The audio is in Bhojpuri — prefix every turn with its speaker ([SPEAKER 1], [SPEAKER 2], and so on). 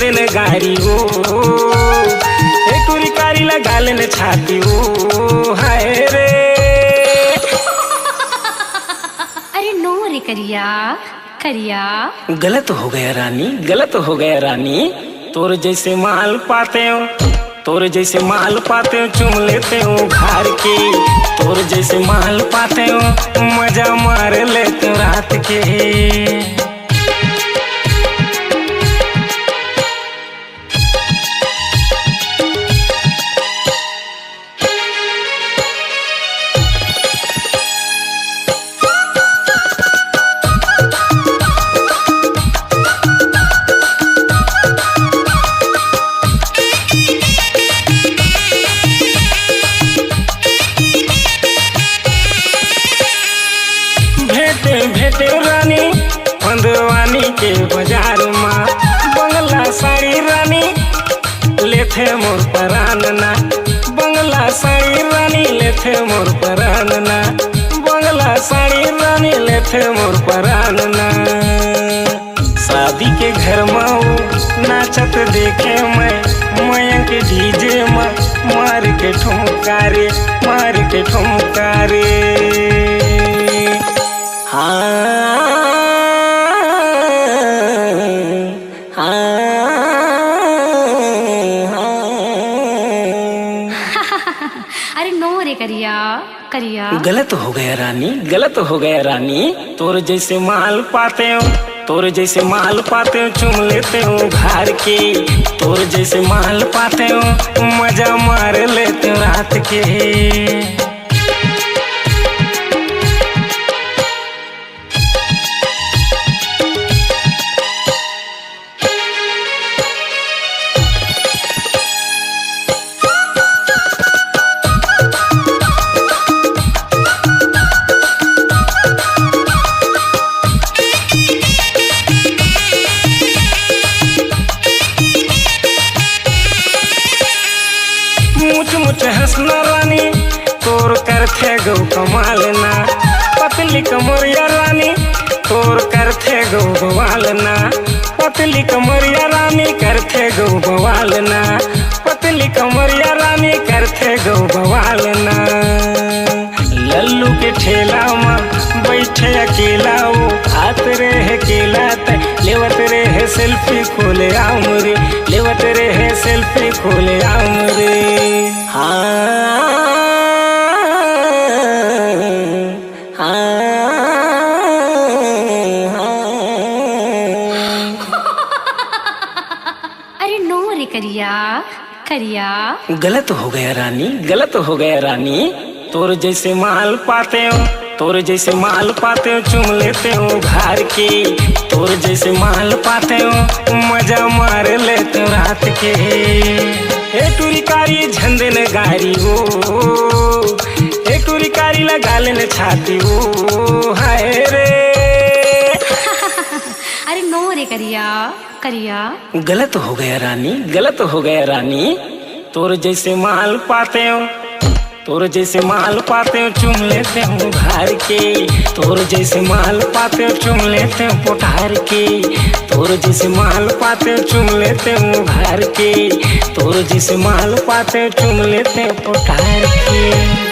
[SPEAKER 1] झंदे न गारी हो, एक टूरी कारी लगाले न छाती हो, हाय रे।
[SPEAKER 2] अरे नो रे करिया करिया।
[SPEAKER 1] गलत हो गया रानी, गलत हो गया रानी। तोर जैसे माल पाते हो, तोर जैसे माल पाते हो, चुम लेते हो घर के। तोर जैसे माल पाते हो, मजा मार लेते हो रात के। भेटे रानी पंदवानी के बाजार में, बंगला साड़ी रानी लेथे मोर परान ना, बंगला साड़ी रानी लेथे मोर परान ना, बंगला साड़ी रानी लेथे मोर परान ना। शादी के घर में नाचत देखे मैं के डीजे में मार के ठुमका रे, मार के ठुमका रे।
[SPEAKER 2] अरे नो रे करिया करिया।
[SPEAKER 1] गलत हो गया रानी, गलत हो गया रानी। तोर जैसे माल पाते हो, तोर जैसे माल पाते हो, चुम लेते हो घर के। तोर जैसे माल पाते हो, मजा मार लेते हो रात के। मुच मुच हंसना रानी, तोर करथे गौ कमाल ना। पतली कमरिया रानी, तोर करथे गौ बवाल ना। पतली कमरिया रानी करथे गौ बवाल ना, पतली कमरिया रानी करथे गौ बवाल ना। लल्लू के ठेला में बैठे अकेला वो, खात रहे केला लेवत रहे सेल्फी खोले आम रे, लेवत रहे सेल्फी खोले आम रे।
[SPEAKER 2] अरे नो रे करिया करिया।
[SPEAKER 1] गलत हो गया रानी, गलत हो गया रानी। तोर जैसे माल पाते हो, तोर जैसे माल पाते हो, चुम लेते हो घर के। तोर जैसे माल पाते हो, मजा मार लेते हो रात के। एक टूरी कारी झंदे न गारी हो, एक टूरी कारी लगाले न छाती हो, हाय रे।
[SPEAKER 2] अरे नो रे करिया करिया।
[SPEAKER 1] गलत हो गया रानी, गलत हो गया रानी। तोर जैसे माल पाते हो, तोर जैसे माल पाते हो, चुम लेते हो घर के। तोर जैसे माल पाते हो, चुम लेते हो पोठार के। तोर जैसे माल पाते हो, चुम लेते हो घर के। तोर जैसे माल पाते हो, चुम लेते हो पोठार के।